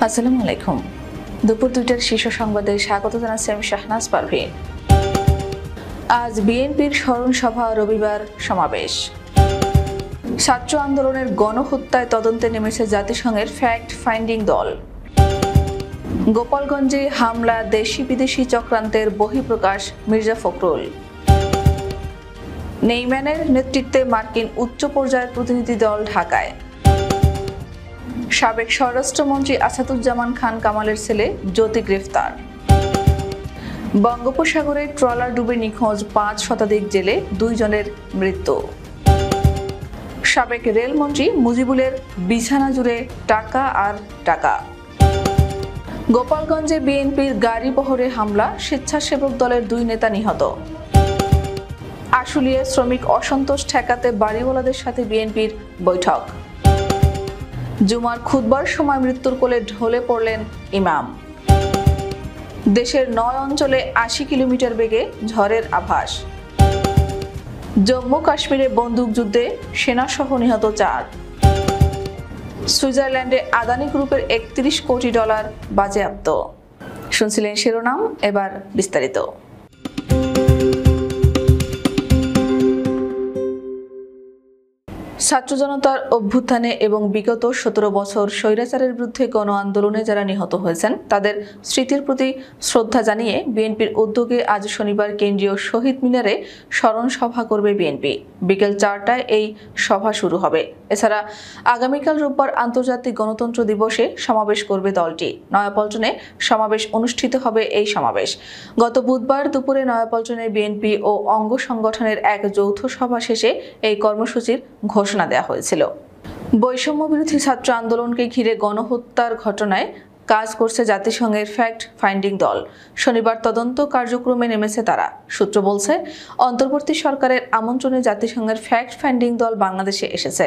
আসসালামু আলাইকুম। দুপুর 2টার শীর্ষ সংবাদে স্বাগত জানাচ্ছি আমি শাহনাজ পারভীন। আজ বিএনপির স্মরণ সভা, রবিবার সমাবেশ। ছাত্র আন্দোলনের গণহত্যায় তদন্তে নেমেছে জাতিসংঘের ফ্যাক্ট ফাইন্ডিং দল। গোপালগঞ্জে হামলা, দেশি বিদেশি চক্রান্তের বহিঃপ্রকাশ মির্জা ফখরুল। নেইম্যানের নেতৃত্বে মার্কিন উচ্চ পর্যায়ের প্রতিনিধি দল ঢাকায়। সাবেক স্বরাষ্ট্রমন্ত্রী আসাদুজ্জামান খান কামালের ছেলে জ্যোতি গ্রেফতার। বঙ্গোপসাগরে ট্রলার ডুবে নিখোঁজ 5 শতাধিক জেলে, 2 জনের মৃত্যু। সাবেক রেলমন্ত্রী মুজিবুলের বিছানা জুড়ে টাকা আর টাকা। গোপালগঞ্জে বিএনপির গাড়ি বহরে হামলা, স্বেচ্ছাসেবক দলের 2 নেতা নিহত। আশুলিয়ায় শ্রমিক অসন্তোষ ঠেকাতে বাড়িওয়ালাদের সাথে বিএনপির বৈঠক। জুমার খুতবার সময় মৃত্যুর কোলে ঢলে পড়লেন ইমাম। দেশের 9 অঞ্চলে 80 কিলোমিটার বেগে ঝড়ের আভাস। জম্মু কাশ্মীরে বন্দুকযুদ্ধে সেনাসহ নিহত 4। সুইজারল্যান্ডে আদানি গ্রুপের $31 কোটি বাজেয়াপ্ত। শুনছিলেন শিরোনাম, এবার বিস্তারিত। ছাত্র জনতার অভ্যুত্থানে এবং বিগত 17 বছর স্বৈরাচারের বিরুদ্ধে গণ আন্দোলনে যারা নিহত হয়েছেন তাদের স্মৃতির প্রতি শ্রদ্ধা জানিয়ে বিএনপির উদ্যোগে আজ শনিবার কেন্দ্রীয় শহীদ মিনারে স্মরণ সভা করবে বিএনপি। বিকেল 4টায় এই সভা শুরু হবে। এছাড়া আগামীকাল রোববার আন্তর্জাতিক গণতন্ত্র দিবসে সমাবেশ করবে দলটি। নয়াপল্টনে সমাবেশ অনুষ্ঠিত হবে। এই সমাবেশ গত বুধবার দুপুরে নয়াপল্টনে বিএনপি ও অঙ্গ সংগঠনের এক যৌথ সভা শেষে এই কর্মসূচির ঘোষণা দেওয়া হয়েছিল। বৈষম্য বিরোধী ছাত্র আন্দোলনকে ঘিরে গণহত্যার ঘটনায় কাজ করছে জাতিসংঘের ফ্যাক্ট ফাইন্ডিং দল। শনিবার তদন্ত কার্যক্রমে নেমেছে তারা। সূত্র বলছে, অন্তর্বর্তী সরকারের আমন্ত্রণে জাতিসংঘের ফ্যাক্ট ফাইন্ডিং দল বাংলাদেশে এসেছে।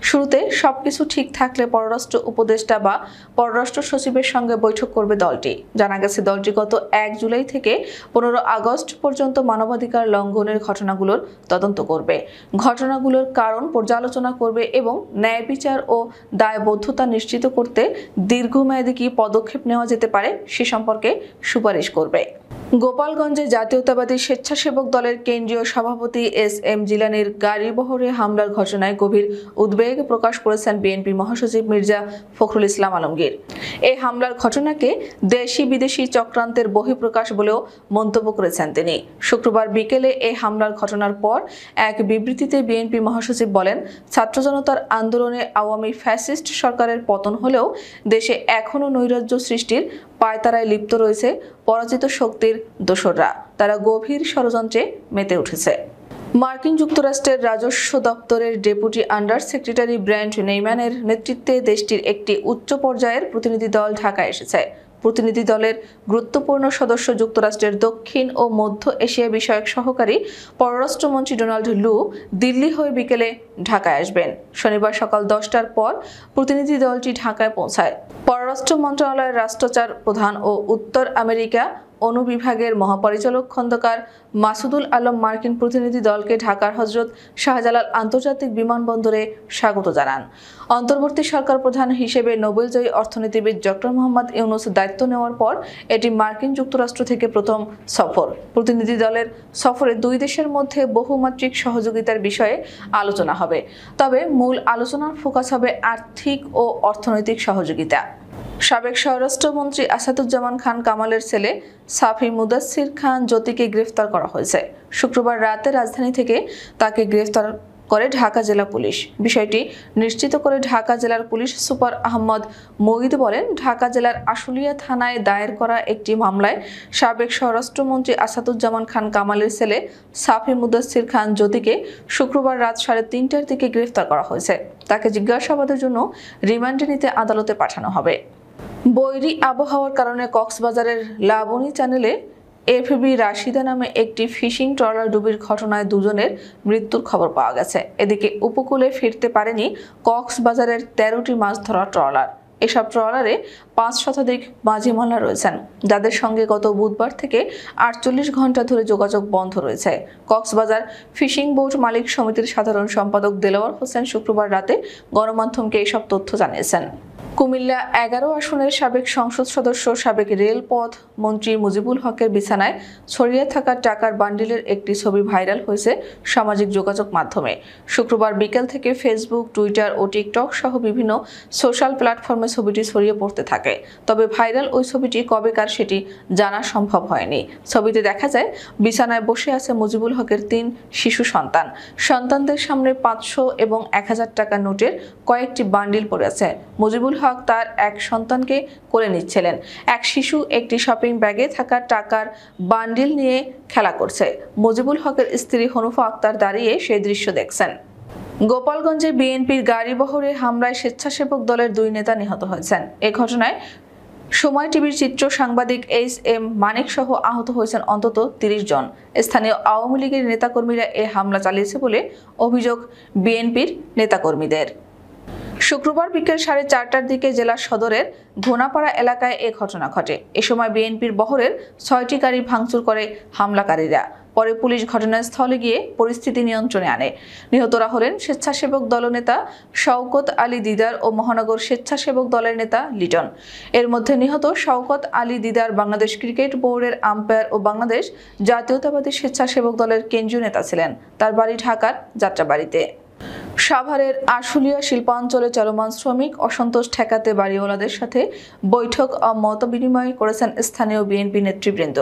শুরুতে সবকিছু ঠিক থাকলে পররাষ্ট্র উপদেষ্টা বা পররাষ্ট্র সচিবের সঙ্গে বৈঠক করবে দলটি। জানা গেছে, দলটি গত 1 জুলাই থেকে 15 আগস্ট পর্যন্ত মানবাধিকার লঙ্ঘনের ঘটনাগুলোর তদন্ত করবে, ঘটনাগুলোর কারণ পর্যালোচনা করবে এবং ন্যায় বিচার ও দায়বদ্ধতা নিশ্চিত করতে দীর্ঘমেয়াদী কি পদক্ষেপ নেওয়া যেতে পারে সে সম্পর্কে সুপারিশ করবে। গোপালগঞ্জে জাতীয়তাবাদী স্বেচ্ছাসেবক দলের কেন্দ্রীয় সভাপতি এস.এম. জিলানীর গাড়িবহরে হামলার ঘটনায় গভীর উদ্বেগ প্রকাশ করেছেন বিএনপি মহাসচিব মির্জা ফখরুল ইসলাম আলমগীর। এই হামলার ঘটনাকে দেশি বিদেশি চক্রান্তের বহিঃপ্রকাশ বলেও মন্তব্য করেছেন তিনি। শুক্রবার বিকেলে এই হামলার ঘটনার পর এক বিবৃতিতে বিএনপি মহাসচিব বলেন, ছাত্র জনতার আন্দোলনে আওয়ামী ফ্যাসিস্ট সরকারের পতন হলেও দেশে এখনও নৈরাজ্য সৃষ্টির পায়তারায় লিপ্ত রয়েছে পরাজিত শক্তির দোসররা। তারা গভীর ষড়যন্ত্রে মেতে উঠেছে। মার্কিন যুক্তরাষ্ট্রের রাজস্ব দপ্তরের ডেপুটি আন্ডার সেক্রেটারি ব্র্যান্ট নেইম্যানের নেতৃত্বে দেশটির একটি উচ্চ পর্যায়ের প্রতিনিধি দল ঢাকায় এসেছে। প্রতিনিধি দলের গুরুত্বপূর্ণ সদস্য যুক্তরাষ্ট্রের দক্ষিণ ও মধ্য এশিয়া বিষয়ক সহকারী পররাষ্ট্রমন্ত্রী ডোনাল্ড লু দিল্লি হয়ে বিকেলে ঢাকায় আসবেন। শনিবার সকাল 10টার পর প্রতিনিধি দলটি ঢাকায় পৌঁছায়। পররাষ্ট্র মন্ত্রণালয়ের রাষ্ট্রচার প্রধান ও উত্তর আমেরিকা অনুবিভাগের মহাপরিচালক খন্দকার মাসুদুল আলম মার্কিন প্রতিনিধি দলকে ঢাকার হজরত শাহজালাল আন্তর্জাতিক বিমানবন্দরে স্বাগত জানান। অন্তর্বর্তী সরকার প্রধান হিসেবে নোবেলজয়ী অর্থনীতিবিদ ডক্টর মোহাম্মদ ইউনূস দায়িত্ব নেওয়ার পর এটি মার্কিন যুক্তরাষ্ট্র থেকে প্রথম সফর। প্রতিনিধি দলের সফরে 2 দেশের মধ্যে বহুমাত্রিক সহযোগিতার বিষয়ে আলোচনা হবে, তবে মূল আলোচনার ফোকাস হবে আর্থিক ও অর্থনৈতিক সহযোগিতা। সাবেক স্বরাষ্ট্রমন্ত্রী আসাদুজ্জামান খান কামালের ছেলে সাফি মুদাচ্ছির খান জ্যোতিকে গ্রেফতার করা হয়েছে। শুক্রবার রাতে রাজধানী থেকে তাকে গ্রেফতার করে ঢাকা জেলা পুলিশ। বিষয়টি নিশ্চিত করে ঢাকা জেলার পুলিশ সুপার আহমদ মঈদ বলেন, ঢাকা জেলার আশুলিয়া থানায় দায়ের করা একটি মামলায় সাবেক স্বরাষ্ট্রমন্ত্রী আসাদুজ্জামান খান কামালের ছেলে সাফি মুদাচ্ছির খান জ্যোতিকে শুক্রবার রাত 3:30টার দিকে গ্রেফতার করা হয়েছে। তাকে জিজ্ঞাসাবাদের জন্য রিমান্ডে নিতে আদালতে পাঠানো হবে। বৈরী আবহাওয়ার কারণে কক্সবাজারের লাবণী চ্যানেলে এফবি রাশিদা নামে একটি ফিশিং ট্রলার ডুবির ঘটনায় 2 জনের মৃত্যুর খবর পাওয়া গেছে। এদিকে উপকূলে ফিরতে পারেনি কক্সবাজারের 13টি মাছ ধরা ট্রলার। এসব ট্রলারে 5 শতাধিক মাঝি মাল্লা রয়েছেন, যাদের সঙ্গে গত বুধবার থেকে 48 ঘন্টা ধরে যোগাযোগ বন্ধ রয়েছে। কক্সবাজার ফিশিং বোট মালিক সমিতির সাধারণ সম্পাদক দেলোয়ার হোসেন শুক্রবার রাতে গণমাধ্যমকে এসব তথ্য জানিয়েছেন। কুমিল্লা ১১ আসনের সাবেক সংসদ সদস্য সাবেক রেলপথ মন্ত্রী মুজিবুল হকের বিছানায় ছড়িয়ে থাকা টাকার বান্ডিলের একটি ছবি ভাইরাল হয়েছে সামাজিক যোগাযোগ মাধ্যমে। শুক্রবার বিকেল থেকে ফেসবুক, টুইটার ও টিকটক সহ বিভিন্ন সোশ্যাল প্ল্যাটফর্মে ছবিটি ছড়িয়ে পড়তে থাকে। তবে ভাইরাল ওই ছবিটি কবেকার সেটি জানা সম্ভব হয়নি। ছবিতে দেখা যায় বিছানায় বসে আছে মুজিবুল হকের ৩ শিশু সন্তান। সন্তানদের সামনে ৫০০ এবং ১০০০ টাকার নোটের কয়েকটি বান্ডিল পড়ে আছে। মুজিবুল হক তার এক সন্তানকে কোলে নিচ্ছিলেন। এক শিশু একটি শপিং ব্যাগে থাকা টাকার বান্ডিল নিয়ে খেলা করছে। মুজিবুল হকের স্ত্রী হনুফা আক্তার দাঁড়িয়ে সেই দৃশ্য দেখছেন। গোপালগঞ্জে বিএনপির গাড়িবহরে হামলায় স্বেচ্ছাসেবক দলের ২ নেতা নিহত হয়েছেন। এ ঘটনায় সময় টিভির চিত্র সাংবাদিক এস.এম. মানিক সহ আহত হয়েছেন অন্তত ৩০ জন। স্থানীয় আওয়ামী লীগের নেতাকর্মীরা এ হামলা চালিয়েছে বলে অভিযোগ বিএনপির নেতাকর্মীদের। শুক্রবার বিকেল ৪:৩০টার দিকে জেলা সদরের ঘোনাপাড়া এলাকায় এ ঘটনা ঘটে। এ সময় বিএনপির বহরের ৬টি গাড়ি ভাঙচুর করে হামলাকারীরা। পরে পুলিশ ঘটনাস্থলে গিয়ে পরিস্থিতি নিয়ন্ত্রণে আনে। নিহতরা হলেন স্বেচ্ছাসেবক দলনেতা শওকত আলী দিদার ও মহানগর স্বেচ্ছাসেবক দলের নেতা লিটন। এর মধ্যে নিহত শওকত আলী দিদার বাংলাদেশ ক্রিকেট বোর্ডের আম্পায়ার ও বাংলাদেশ জাতীয়তাবাদী স্বেচ্ছাসেবক দলের কেন্দ্রীয় নেতা ছিলেন। তার বাড়ি ঢাকার যাত্রাবাড়িতে। সাভারের আশুলিয়া শিল্পাঞ্চলে চলমান শ্রমিক অসন্তোষ ঠেকাতে বাড়িওয়ালাদের সাথে বৈঠক ও মতবিনিময় করেছেন স্থানীয় বিএনপি নেতৃবৃন্দ।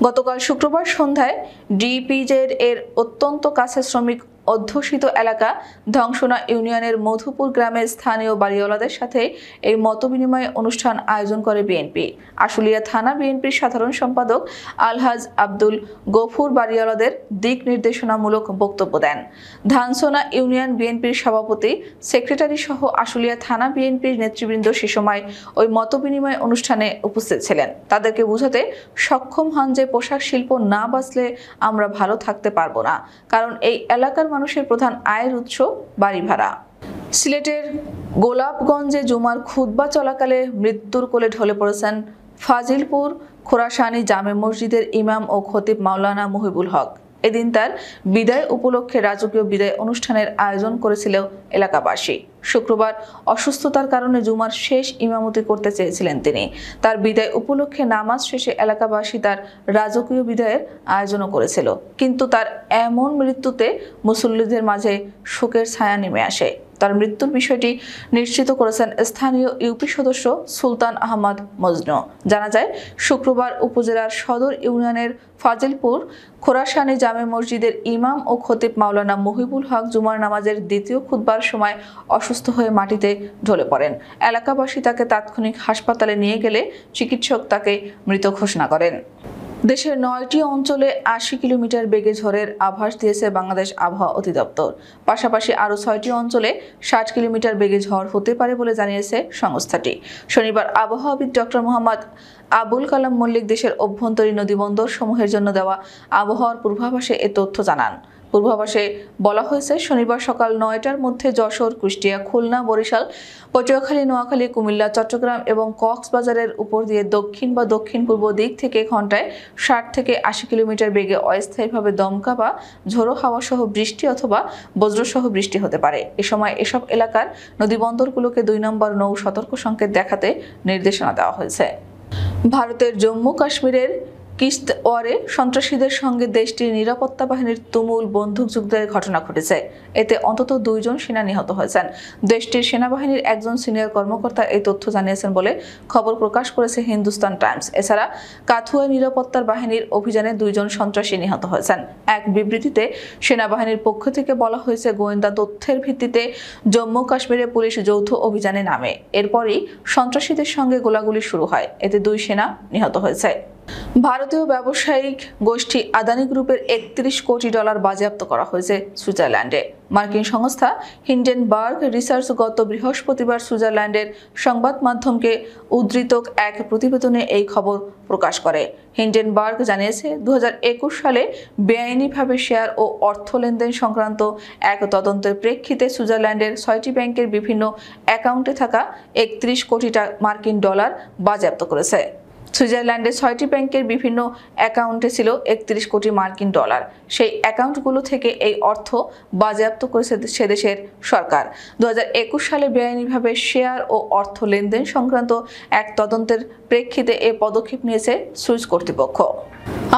গতকাল শুক্রবার সন্ধ্যায় ডিপিজেড এর অত্যন্ত কাছে শ্রমিক অধ্যুষিত এলাকা ধ্বংসনা ইউনিয়নের মধুপুর গ্রামের স্থানীয় বাড়িওয়ালাদের সাথে এই মতবিনিময় অনুষ্ঠান আয়োজন করে বিএনপি। আশুলিয়া থানা বিএনপির সাধারণ সম্পাদক আলহাজ আব্দুল গফুর বাড়িওয়ালাদের দিক নির্দেশনামূলক বক্তব্য দেন। ধানসোনা ইউনিয়ন বিএনপির সভাপতি, সেক্রেটারি সহ আশুলিয়া থানা বিএনপির নেতৃবৃন্দ সে সময় ওই মতবিনিময় অনুষ্ঠানে উপস্থিত ছিলেন। তাদেরকে বোঝাতে সক্ষম হন যে পোশাক শিল্প না বাঁচলে আমরা ভালো থাকতে পারবো না, কারণ এই এলাকার মানুষের প্রধান আয়ের উৎস বাড়ি ভাড়া। সিলেটের গোলাপগঞ্জে জুমার খুতবা চলাকালে মৃত্যুর কোলে ঢলে পড়েছেন ফাজিলপুর খোরাসানী জামে মসজিদের ইমাম ও খতিব মাওলানা মুহিবুল হক। এদিন তার বিদায় উপলক্ষে রাজকীয় বিদায় অনুষ্ঠানের আয়োজন করেছিল এলাকাবাসী। শুক্রবার অসুস্থতার কারণে জুমার শেষ ইমামতি করতে চেয়েছিলেন তিনি। তার বিদায় উপলক্ষে নামাজ শেষে এলাকাবাসী তার রাজকীয় বিদায়ের আয়োজনও করেছিল। কিন্তু তার এমন মৃত্যুতে মুসল্লিদের মাঝে শোকের ছায়া নেমে আসে। তার মৃত্যুর বিষয়টি নিশ্চিত করেছেন স্থানীয় ইউপি সদস্য সুলতান আহমদ মজনু। জানা যায়, শুক্রবার উপজেলার সদর ইউনিয়নের ফাজিলপুর খোরাসানী জামে মসজিদের ইমাম ও খতিব মাওলানা মুহিবুল হক জুমার নামাজের দ্বিতীয় খুতবার সময় অসুস্থ হয়ে মাটিতে ঢলে পড়েন। এলাকাবাসী তাকে তাৎক্ষণিক হাসপাতালে নিয়ে গেলে চিকিৎসক তাকে মৃত ঘোষণা করেন। দেশের ৯টি অঞ্চলে ৮০ কিলোমিটার বেগে ঝড়ের আভাস দিয়েছে বাংলাদেশ আবহাওয়া অধিদপ্তর। পাশাপাশি আরও ৬টি অঞ্চলে ৬০ কিলোমিটার বেগে ঝড় হতে পারে বলে জানিয়েছে সংস্থাটি। শনিবার আবহাওয়াবিদ ডক্টর মোহাম্মদ আবুল কালাম মল্লিক দেশের অভ্যন্তরীণ নদীবন্দর সমূহের জন্য দেওয়া আবহাওয়ার পূর্বাভাসে এ তথ্য জানান। পূর্বাভাসে বলা হয়েছে, শনিবার সকাল ৯টার মধ্যে যশোর, কুষ্টিয়া, খুলনা, বরিশাল, পটুয়াখালী, নোয়াখালী, কুমিল্লা, চট্টগ্রাম এবং কক্সবাজারের উপর দিয়ে দক্ষিণ বা দক্ষিণ পূর্ব দিক থেকে ঘন্টায় ৬০ থেকে ৮০ কিলোমিটার বেগে অস্থায়ীভাবে দমকা বা ঝোড়ো হাওয়া সহ বৃষ্টি অথবা বজ্রসহ বৃষ্টি হতে পারে। এ সময় এসব এলাকার নদীবন্দরগুলোকে ২ নম্বর নৌ সতর্ক সংকেত দেখাতে নির্দেশনা দেওয়া হয়েছে। ভারতের জম্মু কাশ্মীরের কিশ্তওয়ারে সন্ত্রাসীদের সঙ্গে দেশটির নিরাপত্তা বাহিনীর তুমুল বন্দুকযুদ্ধের ঘটনা ঘটেছে। এতে অন্তত ২ জন সেনা নিহত হয়েছেন। দেশটির সেনাবাহিনীর একজন সিনিয়র কর্মকর্তা এই তথ্য জানিয়েছেন বলে খবর প্রকাশ করেছে হিন্দুস্তান টাইমস। এছাড়া কাথুয়ায় নিরাপত্তার বাহিনীর অভিযানে ২ জন সন্ত্রাসী নিহত হয়েছেন। এক বিবৃতিতে সেনাবাহিনীর পক্ষ থেকে বলা হয়েছে, গোয়েন্দা তথ্যের ভিত্তিতে জম্মু কাশ্মীরে পুলিশ যৌথ অভিযানে নামে। এরপরই সন্ত্রাসীদের সঙ্গে গোলাগুলি শুরু হয়। এতে ২ সেনা নিহত হয়েছে। ভারতীয় ব্যবসায়িক গোষ্ঠী আদানি গ্রুপের $৩১ কোটি বাজেয়াপ্ত করা হয়েছে সুইজারল্যান্ডে। মার্কিন সংস্থা হিন্ডেনবার্গ রিসার্চ গত বৃহস্পতিবার সুইজারল্যান্ডের সংবাদ মাধ্যমকে উদ্ধৃত এক প্রতিবেদনে এই খবর প্রকাশ করে। হিন্ডেনবার্গ জানিয়েছে, ২০২১ সালে বেআইনিভাবে শেয়ার ও অর্থ লেনদেন সংক্রান্ত এক তদন্তের প্রেক্ষিতে সুইজারল্যান্ডের ৬টি ব্যাংকের বিভিন্ন অ্যাকাউন্টে থাকা $৩১ কোটি মার্কিন বাজেয়াপ্ত করেছে। সুইজারল্যান্ডের ৬টি ব্যাংকের বিভিন্ন অ্যাকাউন্টে ছিল ৩১ কোটি মার্কিন ডলার। সেই অ্যাকাউন্টগুলো থেকে এই অর্থ বাজেয়াপ্ত করেছে সেদেশের সরকার। ২০২১ সালে বেআইনিভাবে শেয়ার ও অর্থ লেনদেন সংক্রান্ত এক তদন্তের প্রেক্ষিতে এ পদক্ষেপ নিয়েছে সুইস কর্তৃপক্ষ।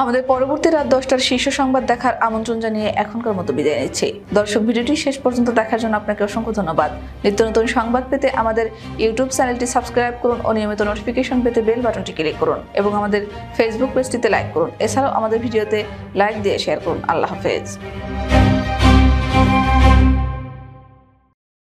আমাদের পরবর্তী রাত 10টার শীর্ষ সংবাদ দেখার আমন্ত্রণ জানিয়ে এখনকার মতো বিদায় নিচ্ছি। দর্শক, ভিডিওটি শেষ পর্যন্ত দেখার জন্য আপনাকে অসংখ্য ধন্যবাদ। নিত্য নতুন সংবাদ পেতে আমাদের ইউটিউব চ্যানেলটি সাবস্ক্রাইব করুন ও নিয়মিত নোটিফিকেশন পেতে বেল বাটনটি ক্লিক করুন এবং আমাদের ফেসবুক পেজটিতে লাইক করুন। এছাড়াও আমাদের ভিডিওতে লাইক দিয়ে শেয়ার করুন। আল্লাহ হাফেজ।